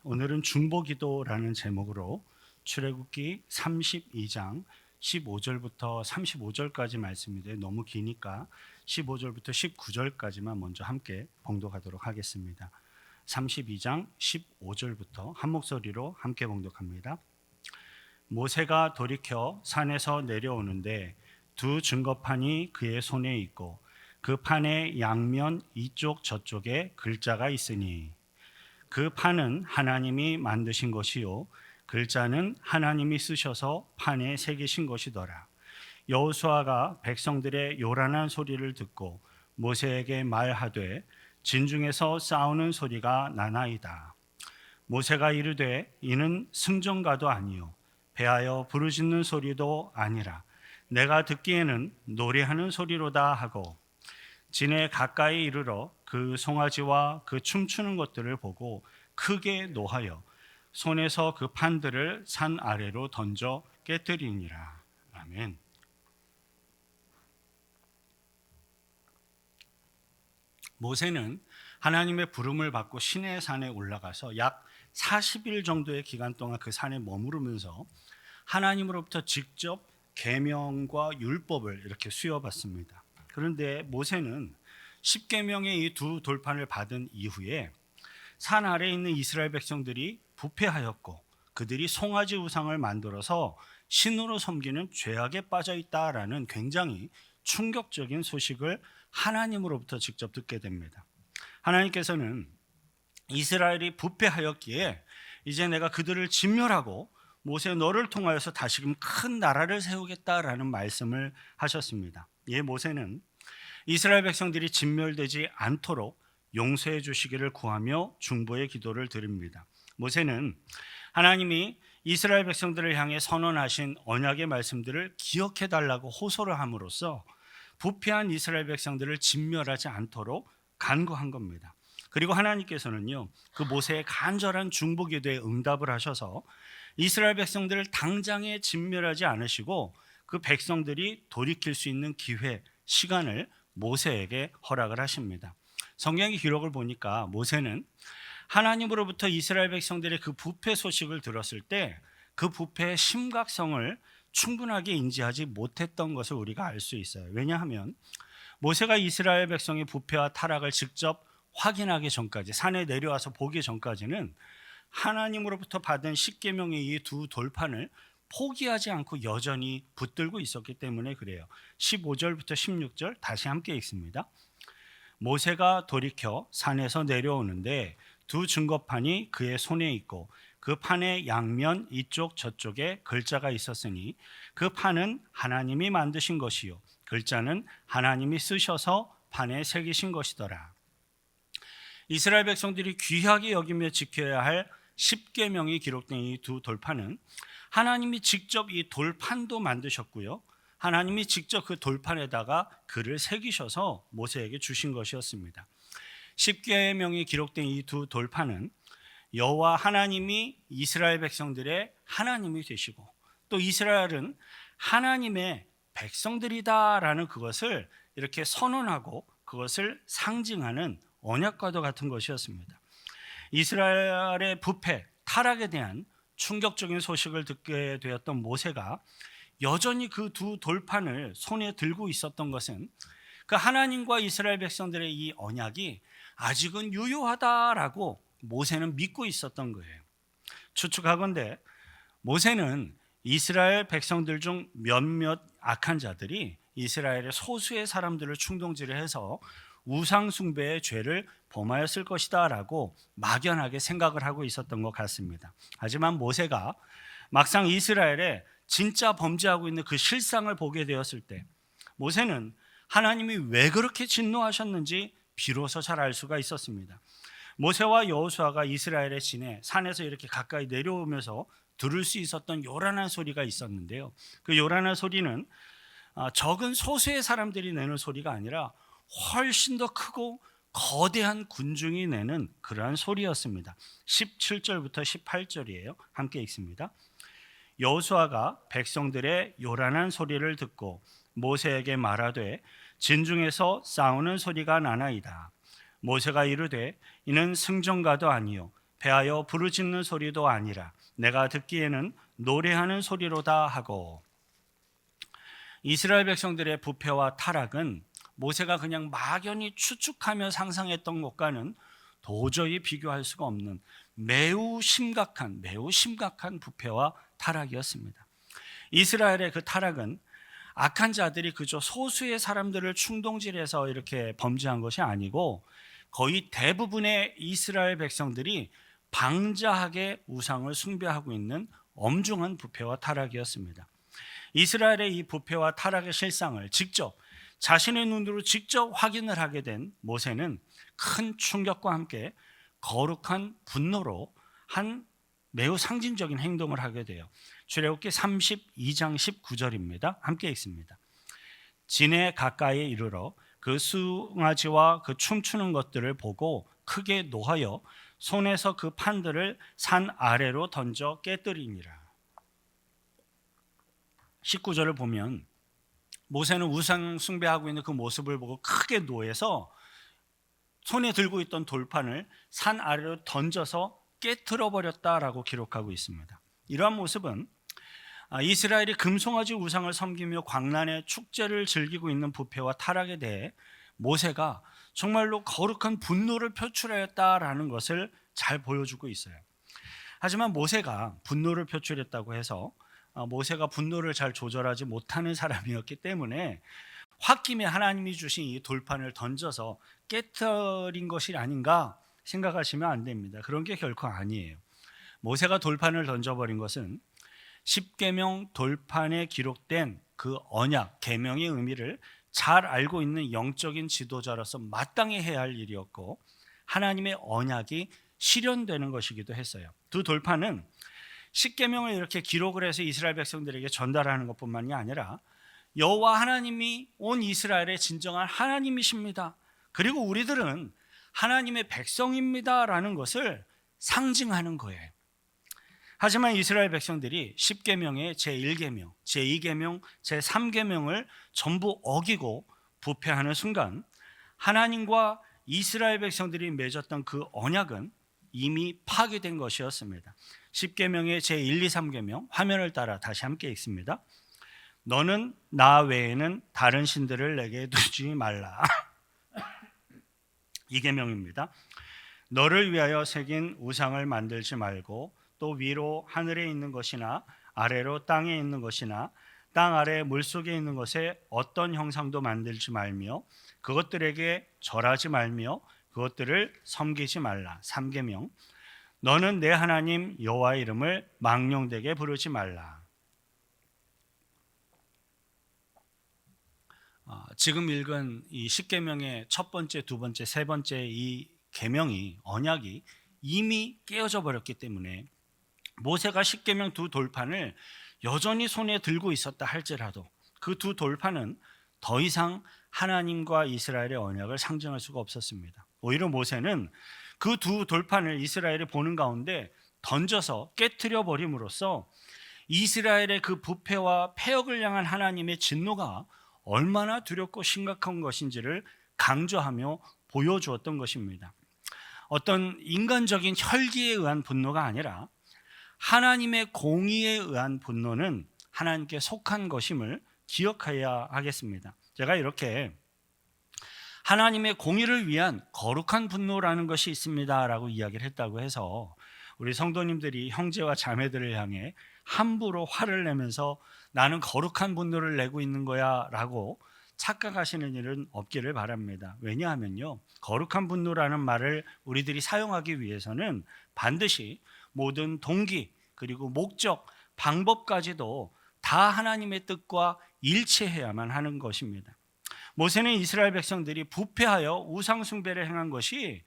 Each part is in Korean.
오늘은 중보기도라는 제목으로 출애굽기 32장 15절부터 35절까지 말씀인데 너무 기니까 15절부터 19절까지만 먼저 함께 봉독하도록 하겠습니다. 32장 15절부터 한 목소리로 함께 봉독합니다. 모세가 돌이켜 산에서 내려오는데 두 증거판이 그의 손에 있고 그 판의 양면 이쪽 저쪽에 글자가 있으니 그 판은 하나님이 만드신 것이요 글자는 하나님이 쓰셔서 판에 새기신 것이더라. 여호수아가 백성들의 요란한 소리를 듣고 모세에게 말하되 진중에서 싸우는 소리가 나나이다. 모세가 이르되 이는 승전가도 아니요 배하여 부르짖는 소리도 아니라 내가 듣기에는 노래하는 소리로다 하고 진에 가까이 이르러 그 송아지와 그 춤추는 것들을 보고 크게 노하여 손에서 그 판들을 산 아래로 던져 깨뜨리니라. 아멘. 모세는 하나님의 부름을 받고 시내 산에 올라가서 약 40일 정도의 기간 동안 그 산에 머무르면서 하나님으로부터 직접 계명과 율법을 이렇게 수여받습니다. 그런데 모세는 십계명의 이 두 돌판을 받은 이후에 산 아래에 있는 이스라엘 백성들이 부패하였고 그들이 송아지 우상을 만들어서 신으로 섬기는 죄악에 빠져 있다라는 굉장히 충격적인 소식을 하나님으로부터 직접 듣게 됩니다. 하나님께서는 이스라엘이 부패하였기에 이제 내가 그들을 진멸하고 모세 너를 통하여서 다시금 큰 나라를 세우겠다라는 말씀을 하셨습니다. 예, 모세는 이스라엘 백성들이 진멸되지 않도록 용서해 주시기를 구하며 중보의 기도를 드립니다. 모세는 하나님이 이스라엘 백성들을 향해 선언하신 언약의 말씀들을 기억해 달라고 호소를 함으로써 부패한 이스라엘 백성들을 진멸하지 않도록 간구한 겁니다. 그리고 하나님께서는요, 그 모세의 간절한 중보 기도에 응답을 하셔서 이스라엘 백성들을 당장에 진멸하지 않으시고 그 백성들이 돌이킬 수 있는 기회, 시간을 모세에게 허락을 하십니다. 성경의 기록을 보니까 모세는 하나님으로부터 이스라엘 백성들의 그 부패 소식을 들었을 때 그 부패의 심각성을 충분하게 인지하지 못했던 것을 우리가 알 수 있어요. 왜냐하면 모세가 이스라엘 백성의 부패와 타락을 직접 확인하기 전까지, 산에 내려와서 보기 전까지는 하나님으로부터 받은 십계명의 이 두 돌판을 포기하지 않고 여전히 붙들고 있었기 때문에 그래요. 15절부터 16절 다시 함께 읽습니다. 모세가 돌이켜 산에서 내려오는데 두 증거판이 그의 손에 있고 그 판의 양면 이쪽 저쪽에 글자가 있었으니 그 판은 하나님이 만드신 것이요 글자는 하나님이 쓰셔서 판에 새기신 것이더라. 이스라엘 백성들이 귀하게 여기며 지켜야 할 십계명이 기록된 이 두 돌판은 하나님이 직접 이 돌판도 만드셨고요, 하나님이 직접 그 돌판에다가 글을 새기셔서 모세에게 주신 것이었습니다. 십계명이 기록된 이 두 돌판은 여호와 하나님이 이스라엘 백성들의 하나님이 되시고 또 이스라엘은 하나님의 백성들이다라는 그것을 이렇게 선언하고 그것을 상징하는 언약과도 같은 것이었습니다. 이스라엘의 부패, 타락에 대한 충격적인 소식을 듣게 되었던 모세가 여전히 그 두 돌판을 손에 들고 있었던 것은 그 하나님과 이스라엘 백성들의 이 언약이 아직은 유효하다라고 모세는 믿고 있었던 거예요. 추측하건대 모세는 이스라엘 백성들 중 몇몇 악한 자들이 이스라엘의 소수의 사람들을 충동질을 해서 우상 숭배의 죄를 범하였을 것이다 라고 막연하게 생각을 하고 있었던 것 같습니다. 하지만 모세가 막상 이스라엘에 진짜 범죄하고 있는 그 실상을 보게 되었을 때 모세는 하나님이 왜 그렇게 진노하셨는지 비로소 잘 알 수가 있었습니다. 모세와 여호수아가 이스라엘의 진에 산에서 이렇게 가까이 내려오면서 들을 수 있었던 요란한 소리가 있었는데요, 그 요란한 소리는 적은 소수의 사람들이 내는 소리가 아니라 훨씬 더 크고 거대한 군중이 내는 그러한 소리였습니다. 17절부터 18절이에요. 함께 읽습니다. 여호수아가 백성들의 요란한 소리를 듣고 모세에게 말하되 진중에서 싸우는 소리가 나나이다. 모세가 이르되 이는 승전가도 아니요 패하여 부르짖는 소리도 아니라 내가 듣기에는 노래하는 소리로다 하고. 이스라엘 백성들의 부패와 타락은 모세가 그냥 막연히 추측하며 상상했던 것과는 도저히 비교할 수가 없는 매우 심각한 부패와 타락이었습니다. 이스라엘의 그 타락은 악한 자들이 그저 소수의 사람들을 충동질해서 이렇게 범죄한 것이 아니고 거의 대부분의 이스라엘 백성들이 방자하게 우상을 숭배하고 있는 엄중한 부패와 타락이었습니다. 이스라엘의 이 부패와 타락의 실상을 자신의 눈으로 직접 확인을 하게 된 모세는 큰 충격과 함께 거룩한 분노로 한 매우 상징적인 행동을 하게 돼요. 출애굽기 32장 19절입니다. 함께 읽습니다. 진에 가까이 이르러 그 수송아지와 그 춤추는 것들을 보고 크게 노하여 손에서 그 판들을 산 아래로 던져 깨뜨리니라. 19절을 보면 모세는 우상 숭배하고 있는 그 모습을 보고 크게 노해서 손에 들고 있던 돌판을 산 아래로 던져서 깨트려 버렸다라고 기록하고 있습니다. 이러한 모습은 이스라엘이 금송아지 우상을 섬기며 광란의 축제를 즐기고 있는 부패와 타락에 대해 모세가 정말로 거룩한 분노를 표출하였다라는 것을 잘 보여주고 있어요. 하지만 모세가 분노를 표출했다고 해서 모세가 분노를 잘 조절하지 못하는 사람이었기 때문에 홧김에 하나님이 주신 이 돌판을 던져서 깨트린 것이 아닌가 생각하시면 안 됩니다. 그런 게 결코 아니에요. 모세가 돌판을 던져버린 것은 십계명 돌판에 기록된 그 언약, 계명의 의미를 잘 알고 있는 영적인 지도자로서 마땅히 해야 할 일이었고 하나님의 언약이 실현되는 것이기도 했어요. 두 돌판은 십계명을 이렇게 기록을 해서 이스라엘 백성들에게 전달하는 것뿐만이 아니라 여호와 하나님이 온 이스라엘의 진정한 하나님이십니다. 그리고 우리들은 하나님의 백성입니다라는 것을 상징하는 거예요. 하지만 이스라엘 백성들이 십계명의 제1계명, 제2계명, 제3계명을 전부 어기고 부패하는 순간 하나님과 이스라엘 백성들이 맺었던 그 언약은 이미 파괴된 것이었습니다. 십계명의 제1, 2, 3계명 화면을 따라 다시 함께 읽습니다. 너는 나 외에는 다른 신들을 내게 두지 말라. 이 계명입니다. 너를 위하여 새긴 우상을 만들지 말고 또 위로 하늘에 있는 것이나 아래로 땅에 있는 것이나 땅 아래 물속에 있는 것에 어떤 형상도 만들지 말며 그것들에게 절하지 말며 그것들을 섬기지 말라. 3계명 너는 내 하나님 여호와의 이름을 망령되게 부르지 말라. 지금 읽은 이 십계명의 첫 번째, 두 번째, 세 번째 이 계명이 언약이 이미 깨어져 버렸기 때문에 모세가 십계명 두 돌판을 여전히 손에 들고 있었다 할지라도 그 두 돌판은 더 이상 하나님과 이스라엘의 언약을 상징할 수가 없었습니다. 오히려 모세는 그 두 돌판을 이스라엘이 보는 가운데 던져서 깨트려 버림으로써 이스라엘의 그 부패와 패역을 향한 하나님의 진노가 얼마나 두렵고 심각한 것인지를 강조하며 보여주었던 것입니다. 어떤 인간적인 혈기에 의한 분노가 아니라 하나님의 공의에 의한 분노는 하나님께 속한 것임을 기억해야 하겠습니다. 제가 이렇게 하나님의 공의를 위한 거룩한 분노라는 것이 있습니다라고 이야기를 했다고 해서 우리 성도님들이 형제와 자매들을 향해 함부로 화를 내면서 나는 거룩한 분노를 내고 있는 거야 라고 착각하시는 일은 없기를 바랍니다. 왜냐하면요, 거룩한 분노라는 말을 우리들이 사용하기 위해서는 반드시 모든 동기 그리고 목적, 방법까지도 다 하나님의 뜻과 일치해야만 하는 것입니다. 모세는 이스라엘 백성들이 부패하여 우상 숭배를 행한 것이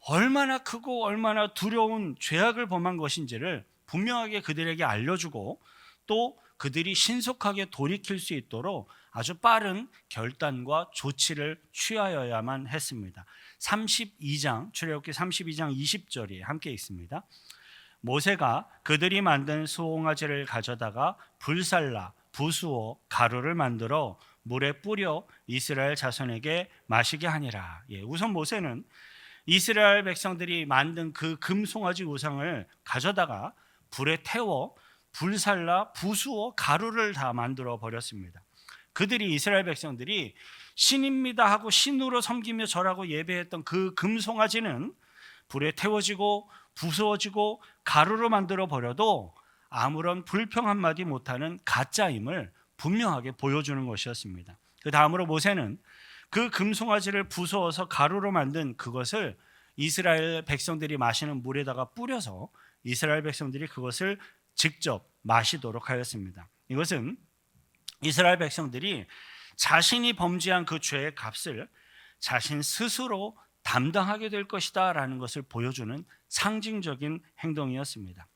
얼마나 크고 얼마나 두려운 죄악을 범한 것인지를 분명하게 그들에게 알려주고 또 그들이 신속하게 돌이킬 수 있도록 아주 빠른 결단과 조치를 취하여야만 했습니다. 32장 출애굽기 32장 20절이 함께 있습니다. 모세가 그들이 만든 수송아지를 가져다가 불살라 부수어 가루를 만들어 물에 뿌려 이스라엘 자손에게 마시게 하니라. 우선 모세는 이스라엘 백성들이 만든 그 금송아지 우상을 가져다가 불에 태워 불살라 부수어 가루를 다 만들어 버렸습니다. 그들이 이스라엘 백성들이 신입니다 하고 신으로 섬기며 절하고 예배했던 그 금송아지는 불에 태워지고 부수어지고 가루로 만들어 버려도 아무런 불평 한마디 못하는 가짜임을 분명하게 보여주는 것이었습니다. 그 다음으로 모세는 그 금송아지를 부수어서 가루로 만든 그것을 이스라엘 백성들이 마시는 물에다가 뿌려서 이스라엘 백성들이 그것을 직접 마시도록 하였습니다. 이것은 이스라엘 백성들이 자신이 범죄한 그 죄의 값을 자신 스스로 담당하게 될 것이다 라는 것을 보여주는 상징적인 행동이었습니다.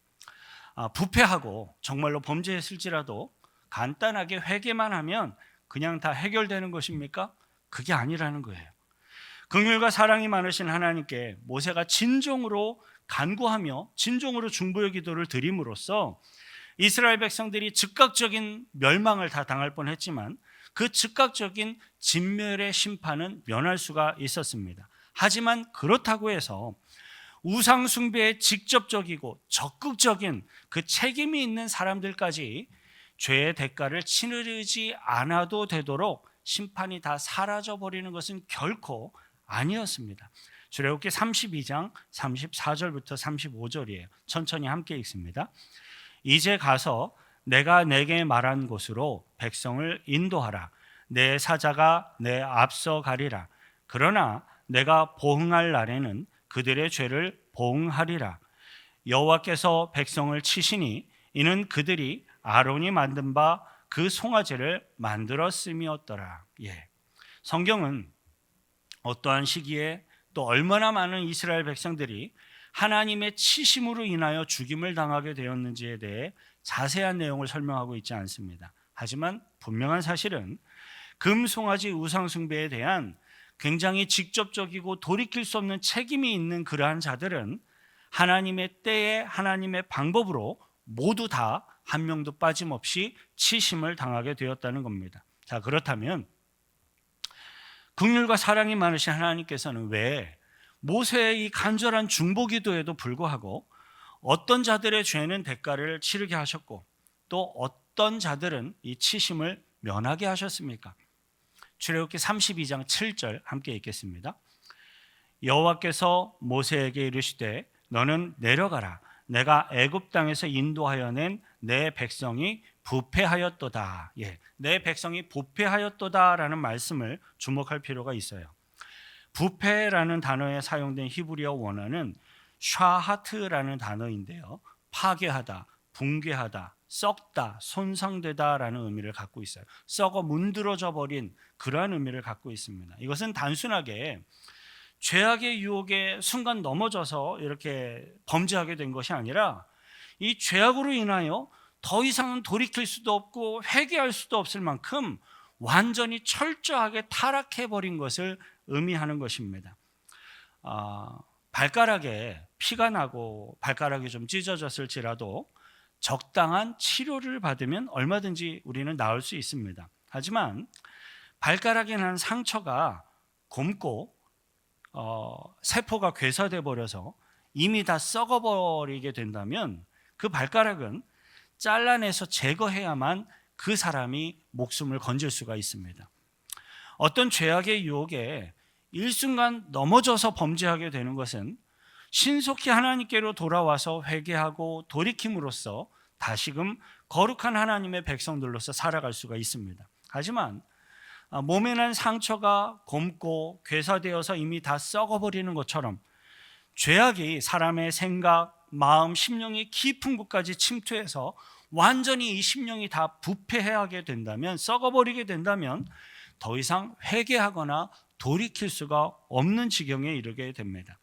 부패하고 정말로 범죄했을지라도 간단하게 회개만 하면 그냥 다 해결되는 것입니까? 그게 아니라는 거예요. 긍휼과 사랑이 많으신 하나님께 모세가 진정으로 간구하며 진정으로 중보의 기도를 드림으로써 이스라엘 백성들이 즉각적인 멸망을 다 당할 뻔했지만 그 즉각적인 진멸의 심판은 면할 수가 있었습니다. 하지만 그렇다고 해서 우상 숭배에 직접적이고 적극적인 그 책임이 있는 사람들까지 죄의 대가를 치르지 않아도 되도록 심판이 다 사라져 버리는 것은 결코 아니었습니다. 출애굽기 32장 34절부터 35절이에요. 천천히 함께 읽습니다. 이제 가서 내가 내게 말한 곳으로 백성을 인도하라. 내 사자가 내 앞서 가리라. 그러나 내가 보응할 날에는 그들의 죄를 보응하리라. 여호와께서 백성을 치시니 이는 그들이 아론이 만든 바 그 송아지를 만들었음이었더라. 성경은 어떠한 시기에 또 얼마나 많은 이스라엘 백성들이 하나님의 치심으로 인하여 죽임을 당하게 되었는지에 대해 자세한 내용을 설명하고 있지 않습니다. 하지만 분명한 사실은 금송아지 우상숭배에 대한 굉장히 직접적이고 돌이킬 수 없는 책임이 있는 그러한 자들은 하나님의 때에 하나님의 방법으로 모두 다 한 명도 빠짐없이 치심을 당하게 되었다는 겁니다. 자, 그렇다면 긍휼과 사랑이 많으신 하나님께서는 왜 모세의 이 간절한 중보기도에도 불구하고 어떤 자들의 죄는 대가를 치르게 하셨고 또 어떤 자들은 이 치심을 면하게 하셨습니까? 출애굽기 32장 7절 함께 읽겠습니다. 여호와께서 모세에게 이르시되 너는 내려가라. 내가 애굽 땅에서 인도하여 낸 내 백성이 부패하였도다. 내 백성이 부패하였도다라는 말씀을 주목할 필요가 있어요. 부패라는 단어에 사용된 히브리어 원어는 샤하트라는 단어인데요. 파괴하다, 붕괴하다, 썩다, 손상되다라는 의미를 갖고 있어요. 썩어 문드러져 버린 그러한 의미를 갖고 있습니다. 이것은 단순하게 죄악의 유혹에 순간 넘어져서 이렇게 범죄하게 된 것이 아니라 이 죄악으로 인하여 더 이상은 돌이킬 수도 없고 회개할 수도 없을 만큼 완전히 철저하게 타락해버린 것을 의미하는 것입니다. 발가락에 피가 나고 발가락이 좀 찢어졌을지라도 적당한 치료를 받으면 얼마든지 우리는 나을 수 있습니다. 하지만 발가락에 난 상처가 곪고 세포가 괴사돼 버려서 이미 다 썩어버리게 된다면 그 발가락은 잘라내서 제거해야만 그 사람이 목숨을 건질 수가 있습니다. 어떤 죄악의 유혹에 일순간 넘어져서 범죄하게 되는 것은 신속히 하나님께로 돌아와서 회개하고 돌이킴으로써 다시금 거룩한 하나님의 백성들로서 살아갈 수가 있습니다. 하지만 몸에 난 상처가 곪고 괴사되어서 이미 다 썩어버리는 것처럼 죄악이 사람의 생각, 마음, 심령이 깊은 곳까지 침투해서 완전히 이 심령이 다 부패하게 된다면, 썩어버리게 된다면 더 이상 회개하거나 돌이킬 수가 없는 지경에 이르게 됩니다.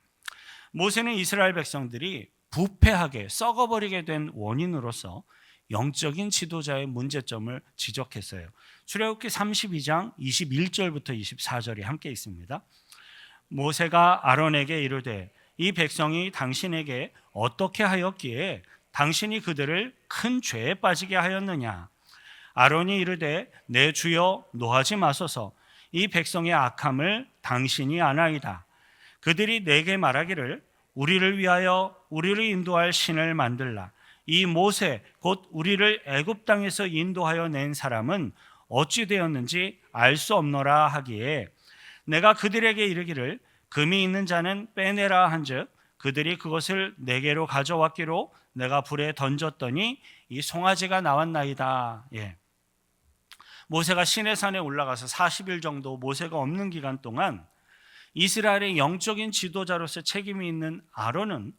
모세는 이스라엘 백성들이 부패하게 썩어버리게 된 원인으로서 영적인 지도자의 문제점을 지적했어요. 출애굽기 32장 21절부터 24절이 함께 있습니다. 모세가 아론에게 이르되 이 백성이 당신에게 어떻게 하였기에 당신이 그들을 큰 죄에 빠지게 하였느냐? 아론이 이르되 내 주여 노하지 마소서. 이 백성의 악함을 당신이 아나이다. 그들이 내게 말하기를 우리를 위하여 우리를 인도할 신을 만들라. 이 모세 곧 우리를 애굽 땅에서 인도하여 낸 사람은 어찌 되었는지 알 수 없노라 하기에 내가 그들에게 이르기를 금이 있는 자는 빼내라 한즉 그들이 그것을 내게로 가져왔기로 내가 불에 던졌더니 이 송아지가 나왔나이다. 모세가 시내산에 올라가서 40일 정도 모세가 없는 기간 동안 이스라엘의 영적인 지도자로서 책임이 있는 아론은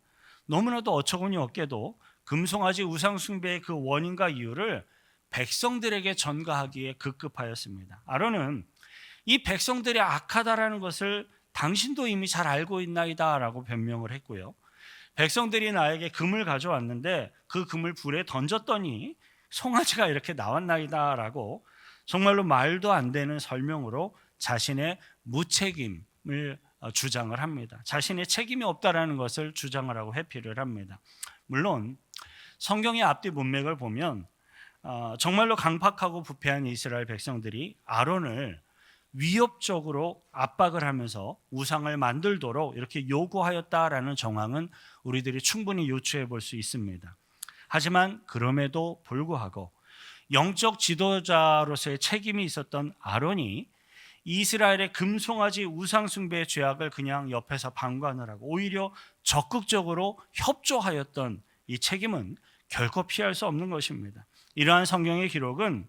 너무나도 어처구니 없게도 금송아지 우상 숭배의 그 원인과 이유를 백성들에게 전가하기에 급급하였습니다. 아론은 이 백성들이 악하다라는 것을 당신도 이미 잘 알고 있나이다 라고 변명을 했고요. 백성들이 나에게 금을 가져왔는데 그 금을 불에 던졌더니 송아지가 이렇게 나왔나이다 라고 정말로 말도 안 되는 설명으로 자신의 무책임을 주장을 합니다. 자신의 책임이 없다라는 것을 주장을 하고 회피를 합니다. 물론 성경의 앞뒤 문맥을 보면 정말로 강팍하고 부패한 이스라엘 백성들이 아론을 위협적으로 압박을 하면서 우상을 만들도록 이렇게 요구하였다라는 정황은 우리들이 충분히 유추해 볼 수 있습니다. 하지만 그럼에도 불구하고 영적 지도자로서의 책임이 있었던 아론이 이스라엘의 금송아지 우상 숭배의 죄악을 그냥 옆에서 방관을 하고 오히려 적극적으로 협조하였던 이 책임은 결코 피할 수 없는 것입니다. 이러한 성경의 기록은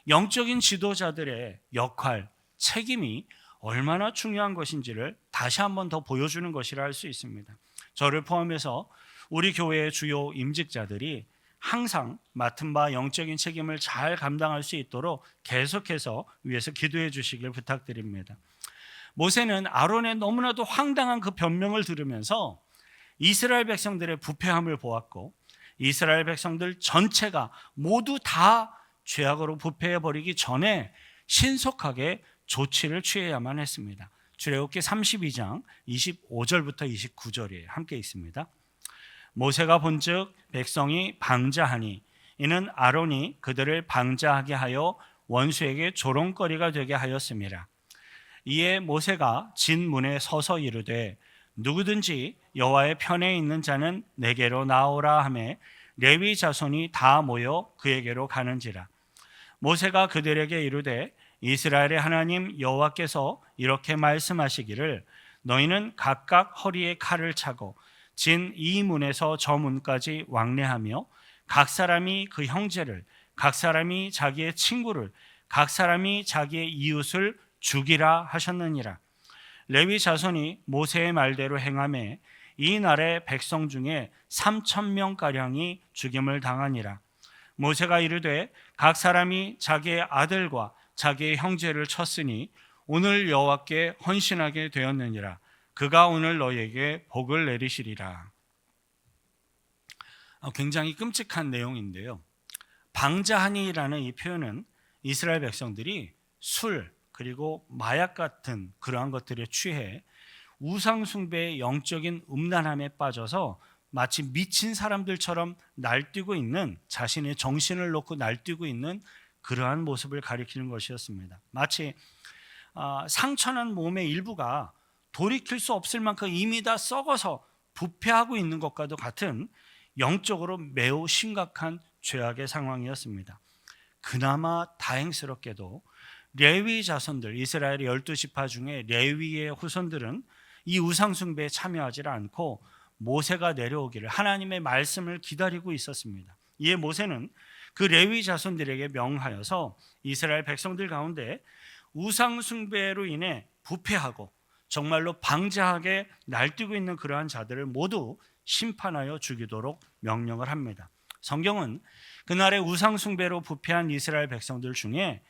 영적인 지도자들의 역할, 책임이 얼마나 중요한 것인지를 다시 한번 더 보여주는 것이라 할 수 있습니다. 저를 포함해서 우리 교회의 주요 임직자들이 항상 맡은 바 영적인 책임을 잘 감당할 수 있도록 계속해서 위에서 기도해 주시길 부탁드립니다. 모세는 아론의 너무나도 황당한 그 변명을 들으면서 이스라엘 백성들의 부패함을 보았고 이스라엘 백성들 전체가 모두 다 죄악으로 부패해버리기 전에 신속하게 조치를 취해야만 했습니다. 출애굽기 32장 25절부터 29절에 함께 있습니다. 모세가 본즉 백성이 방자하니 이는 아론이 그들을 방자하게 하여 원수에게 조롱거리가 되게 하였음이라. 이에 모세가 진 문에 서서 이르되 누구든지 여호와의 편에 있는 자는 내게로 나오라 하매 레위 자손이 다 모여 그에게로 가는지라. 모세가 그들에게 이르되 이스라엘의 하나님 여호와께서 이렇게 말씀하시기를 너희는 각각 허리에 칼을 차고 진 이 문에서 저 문까지 왕래하며 각 사람이 그 형제를 각 사람이 자기의 친구를 각 사람이 자기의 이웃을 죽이라 하셨느니라. 레위 자손이 모세의 말대로 행하매 이 날에 백성 중에 3,000명가량이 죽임을 당하니라. 모세가 이르되 각 사람이 자기의 아들과 자기의 형제를 쳤으니 오늘 여호와께 헌신하게 되었느니라. 그가 오늘 너희에게 복을 내리시리라. 굉장히 끔찍한 내용인데요. 방자하니라는 이 표현은 이스라엘 백성들이 술 그리고 마약 같은 그러한 것들에 취해 우상 숭배의 영적인 음란함에 빠져서 마치 미친 사람들처럼 날뛰고 있는 자신의 정신을 놓고 날뛰고 있는 그러한 모습을 가리키는 것이었습니다. 마치 상처난 몸의 일부가 돌이킬 수 없을 만큼 이미 다 썩어서 부패하고 있는 것과도 같은 영적으로 매우 심각한 죄악의 상황이었습니다. 그나마 다행스럽게도 레위 자손들, 이스라엘의 12지파 중에 레위의 후손들은 이 우상 숭배에 참여하지 않고 모세가 내려오기를 하나님의 말씀을 기다리고 있었습니다. 이에 모세는 그 레위 자손들에게 명하여서 이스라엘 백성들 가운데 우상 숭배로 인해 부패하고 정말로 방자하게 날뛰고 있는 그러한 자들을 모두 심판하여 죽이도록 명령을 합니다. 성경은 그날의 우상 숭배로 부패한 이스라엘 백성들 중에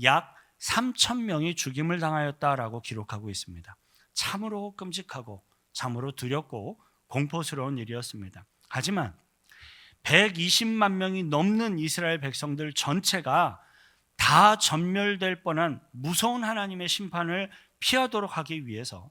약 3,000명이 죽임을 당하였다라고 기록하고 있습니다. 참으로 끔찍하고 참으로 두렵고 공포스러운 일이었습니다. 하지만 120만 명이 넘는 이스라엘 백성들 전체가 다 전멸될 뻔한 무서운 하나님의 심판을 피하도록 하기 위해서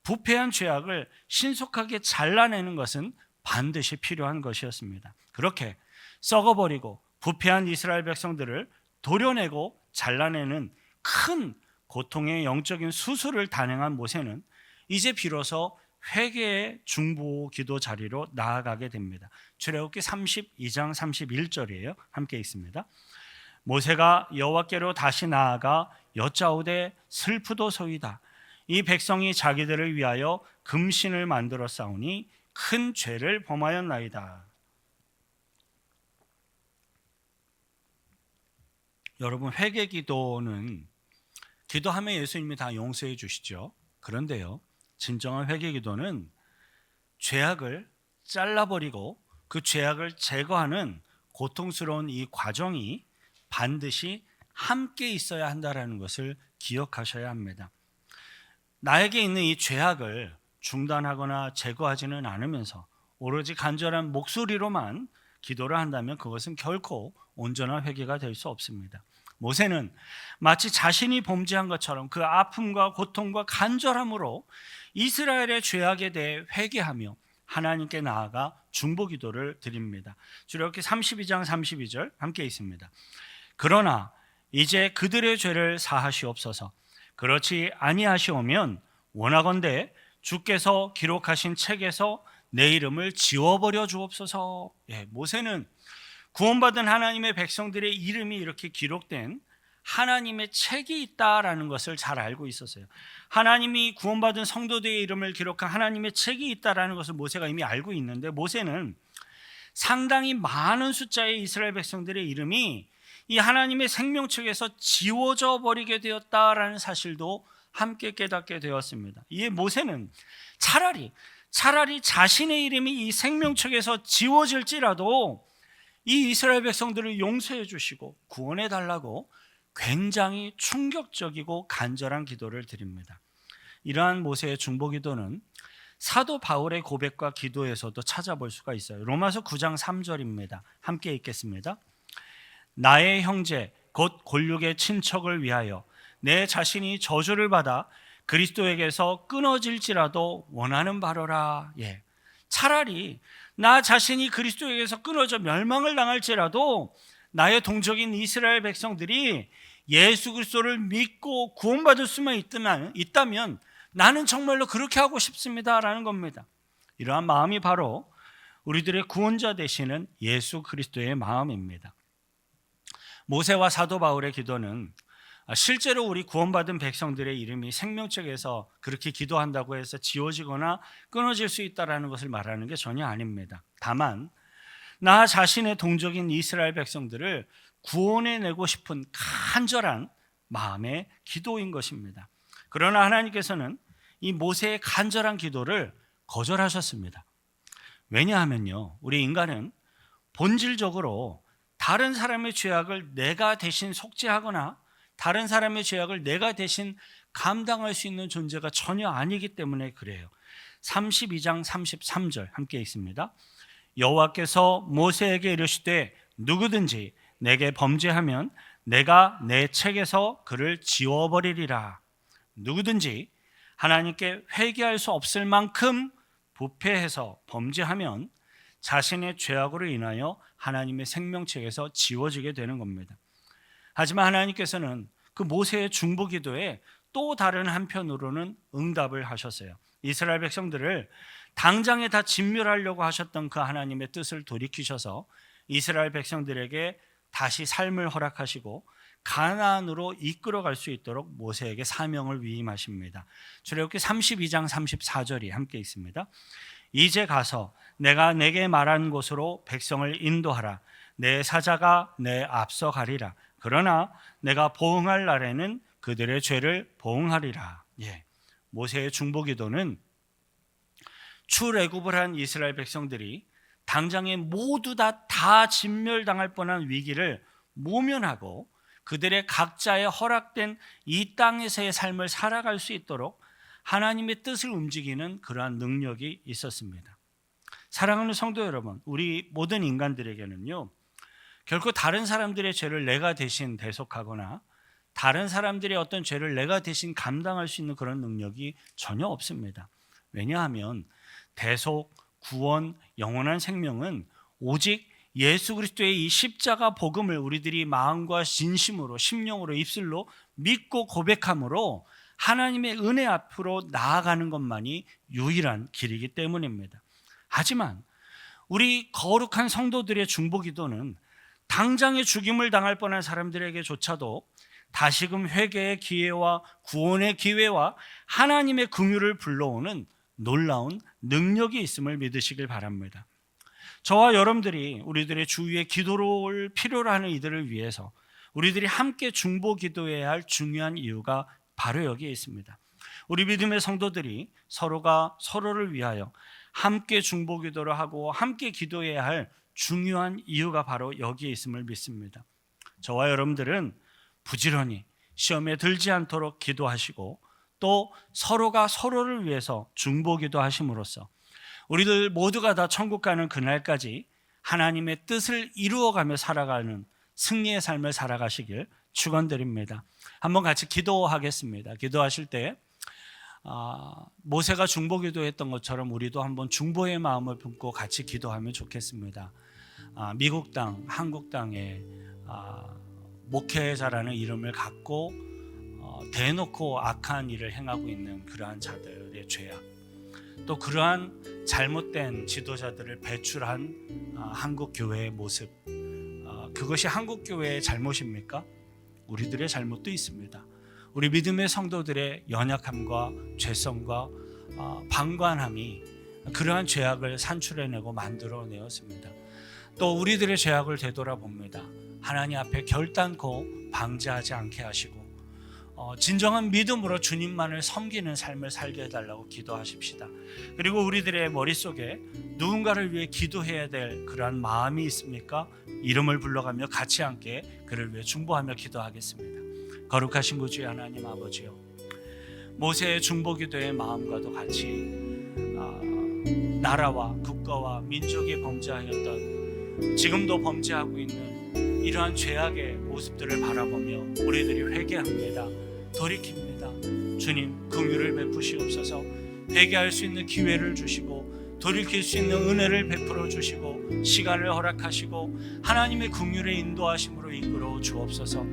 부패한 죄악을 신속하게 잘라내는 것은 반드시 필요한 것이었습니다. 그렇게 썩어버리고 부패한 이스라엘 백성들을 도려내고 잘라내는 큰 고통의 영적인 수술을 단행한 모세는 이제 비로소 회개의 중보 기도 자리로 나아가게 됩니다. 출애굽기 32장 31절이에요. 함께 읽습니다. 모세가 여호와께로 다시 나아가 여짜오되 슬프도소이다. 이 백성이 자기들을 위하여 금신을 만들어 싸우니 큰 죄를 범하였나이다. 여러분, 회개 기도는 기도하면 예수님이 다 용서해 주시죠. 그런데요, 진정한 회개 기도는 죄악을 잘라버리고 그 죄악을 제거하는 고통스러운 이 과정이 반드시 함께 있어야 한다는 것을 기억하셔야 합니다. 나에게 있는 이 죄악을 중단하거나 제거하지는 않으면서 오로지 간절한 목소리로만 기도를 한다면 그것은 결코 온전한 회개가 될 수 없습니다. 모세는 마치 자신이 범죄한 것처럼 그 아픔과 고통과 간절함으로 이스라엘의 죄악에 대해 회개하며 하나님께 나아가 중보 기도를 드립니다. 출애굽기 32장 32절 함께 있습니다. 그러나 이제 그들의 죄를 사하시옵소서. 그렇지 아니하시오면 원하건대 주께서 기록하신 책에서 내 이름을 지워버려 주옵소서. 모세는 구원받은 하나님의 백성들의 이름이 이렇게 기록된 하나님의 책이 있다라는 것을 잘 알고 있었어요. 하나님이 구원받은 성도들의 이름을 기록한 하나님의 책이 있다라는 것을 모세가 이미 알고 있는데, 모세는 상당히 많은 숫자의 이스라엘 백성들의 이름이 이 하나님의 생명책에서 지워져 버리게 되었다라는 사실도 함께 깨닫게 되었습니다. 이에 모세는 차라리 자신의 이름이 이 생명책에서 지워질지라도 이 이스라엘 백성들을 용서해 주시고 구원해 달라고 굉장히 충격적이고 간절한 기도를 드립니다. 이러한 모세의 중보 기도는 사도 바울의 고백과 기도에서도 찾아볼 수가 있어요. 로마서 9장 3절입니다. 함께 읽겠습니다. 나의 형제 곧 골육의 친척을 위하여 내 자신이 저주를 받아 그리스도에게서 끊어질지라도 원하는 바로라. 차라리 나 자신이 그리스도에게서 끊어져 멸망을 당할지라도 나의 동족인 이스라엘 백성들이 예수 그리스도를 믿고 구원받을 수만 있다면 나는 정말로 그렇게 하고 싶습니다라는 겁니다. 이러한 마음이 바로 우리들의 구원자 되시는 예수 그리스도의 마음입니다. 모세와 사도 바울의 기도는 실제로 우리 구원받은 백성들의 이름이 생명책에서 그렇게 기도한다고 해서 지워지거나 끊어질 수 있다는 것을 말하는 게 전혀 아닙니다. 다만 나 자신의 동족인 이스라엘 백성들을 구원해내고 싶은 간절한 마음의 기도인 것입니다. 그러나 하나님께서는 이 모세의 간절한 기도를 거절하셨습니다. 왜냐하면요, 우리 인간은 본질적으로 다른 사람의 죄악을 내가 대신 속죄하거나 다른 사람의 죄악을 내가 대신 감당할 수 있는 존재가 전혀 아니기 때문에 그래요. 32장 33절 함께 읽습니다. 여호와께서 모세에게 이르시되 누구든지 내게 범죄하면 내가 내 책에서 그를 지워버리리라. 누구든지 하나님께 회개할 수 없을 만큼 부패해서 범죄하면 자신의 죄악으로 인하여 하나님의 생명책에서 지워지게 되는 겁니다. 하지만 하나님께서는 그 모세의 중보 기도에 또 다른 한편으로는 응답을 하셨어요. 이스라엘 백성들을 당장에 다 진멸하려고 하셨던 그 하나님의 뜻을 돌이키셔서 이스라엘 백성들에게 다시 삶을 허락하시고 가나안으로 이끌어갈 수 있도록 모세에게 사명을 위임하십니다. 출애굽기 32장 34절이 함께 있습니다. 이제 가서 내가 내게 말한 곳으로 백성을 인도하라. 내 사자가 내 앞서 가리라. 그러나 내가 보응할 날에는 그들의 죄를 보응하리라. 모세의 중보 기도는 출애굽을 한 이스라엘 백성들이 당장에 모두 다 진멸당할 뻔한 위기를 모면하고 그들의 각자의 허락된 이 땅에서의 삶을 살아갈 수 있도록 하나님의 뜻을 움직이는 그러한 능력이 있었습니다. 사랑하는 성도 여러분, 우리 모든 인간들에게는요, 결코 다른 사람들의 죄를 내가 대신 대속하거나 다른 사람들의 어떤 죄를 내가 대신 감당할 수 있는 그런 능력이 전혀 없습니다. 왜냐하면 대속, 구원, 영원한 생명은 오직 예수 그리스도의 이 십자가 복음을 우리들이 마음과 진심으로 심령으로 입술로 믿고 고백함으로 하나님의 은혜 앞으로 나아가는 것만이 유일한 길이기 때문입니다. 하지만 우리 거룩한 성도들의 중보기도는 당장의 죽임을 당할 뻔한 사람들에게조차도 다시금 회개의 기회와 구원의 기회와 하나님의 긍휼을 불러오는 놀라운 능력이 있음을 믿으시길 바랍니다. 저와 여러분들이 우리들의 주위에 기도를 필요로 하는 이들을 위해서 우리들이 함께 중보기도해야 할 중요한 이유가 바로 여기에 있습니다. 우리 믿음의 성도들이 서로가 서로를 위하여 함께 중보기도를 하고 함께 기도해야 할 중요한 이유가 바로 여기에 있음을 믿습니다. 저와 여러분들은 부지런히 시험에 들지 않도록 기도하시고 또 서로가 서로를 위해서 중보기도 하심으로써 우리들 모두가 다 천국 가는 그날까지 하나님의 뜻을 이루어가며 살아가는 승리의 삶을 살아가시길 축원드립니다. 한번 같이 기도하겠습니다. 기도하실 때 모세가 중보기도했던 것처럼 우리도 한번 중보의 마음을 품고 같이 기도하면 좋겠습니다. 미국 땅, 한국 땅에 목회자라는 이름을 갖고 대놓고 악한 일을 행하고 있는 그러한 자들의 죄악, 또 그러한 잘못된 지도자들을 배출한 한국 교회의 모습, 그것이 한국 교회의 잘못입니까? 우리들의 잘못도 있습니다. 우리 믿음의 성도들의 연약함과 죄성과 방관함이 그러한 죄악을 산출해내고 만들어내었습니다. 또 우리들의 죄악을 되돌아봅니다. 하나님 앞에 결단코 방지하지 않게 하시고 진정한 믿음으로 주님만을 섬기는 삶을 살게 해달라고 기도하십시다. 그리고 우리들의 머릿속에 누군가를 위해 기도해야 될 그러한 마음이 있습니까? 이름을 불러가며 같이 함께 그를 위해 중보하며 기도하겠습니다. 거룩하신 구주의 하나님 아버지요, 모세의 중보기도의 마음과도 같이 나라와 국가와 민족이 범죄하였던, 지금도 범죄하고 있는 이러한 죄악의 모습들을 바라보며 우리들이 회개합니다. 돌이킵니다. 주님, 긍휼을 베푸시옵소서. 회개할 수 있는 기회를 주시고 돌이킬 수 있는 은혜를 베풀어 주시고 시간을 허락하시고 하나님의 긍휼의 인도하심으로 이끌어 주옵소서.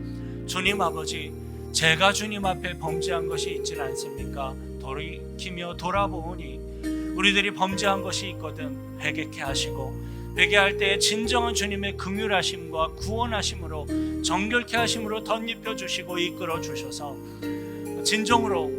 주님 아버지, 제가 주님 앞에 범죄한 것이 있지 않습니까? 돌이키며 돌아보니 우리들이 범죄한 것이 있거든 회개케 하시고, 회개할 때 진정한 주님의 긍휼하심과 구원하심으로 정결케 하심으로 덧입혀 주시고 이끌어 주셔서 진정으로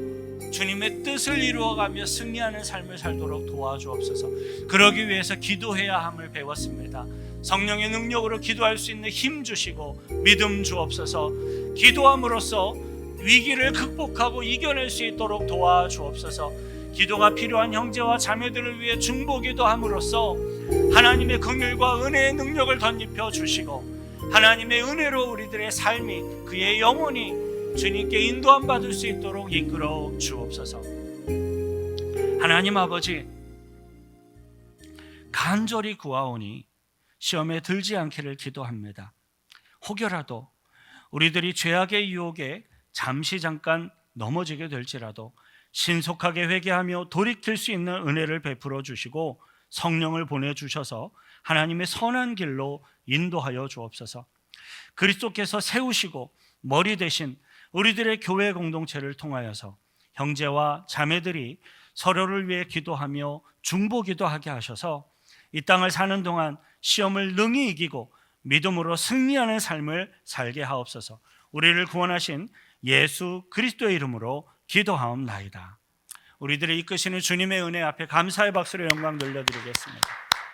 주님의 뜻을 이루어가며 승리하는 삶을 살도록 도와주옵소서. 그러기 위해서 기도해야 함을 배웠습니다. 성령의 능력으로 기도할 수 있는 힘 주시고 믿음 주옵소서. 기도함으로써 위기를 극복하고 이겨낼 수 있도록 도와주옵소서. 기도가 필요한 형제와 자매들을 위해 중보기도함으로써 하나님의 긍휼과 은혜의 능력을 덧입혀 주시고 하나님의 은혜로 우리들의 삶이, 그의 영혼이 주님께 인도함 받을 수 있도록 이끌어 주옵소서. 하나님 아버지, 간절히 구하오니 시험에 들지 않기를 기도합니다. 혹여라도 우리들이 죄악의 유혹에 잠깐 넘어지게 될지라도 신속하게 회개하며 돌이킬 수 있는 은혜를 베풀어 주시고 성령을 보내주셔서 하나님의 선한 길로 인도하여 주옵소서. 그리스도께서 세우시고 머리 되신 우리들의 교회 공동체를 통하여서 형제와 자매들이 서로를 위해 기도하며 중보기도하게 하셔서 이 땅을 사는 동안 시험을 능히 이기고 믿음으로 승리하는 삶을 살게 하옵소서. 우리를 구원하신 예수 그리스도의 이름으로 기도하옵나이다. 우리들을 이끄시는 주님의 은혜 앞에 감사의 박수로 영광 돌려드리겠습니다.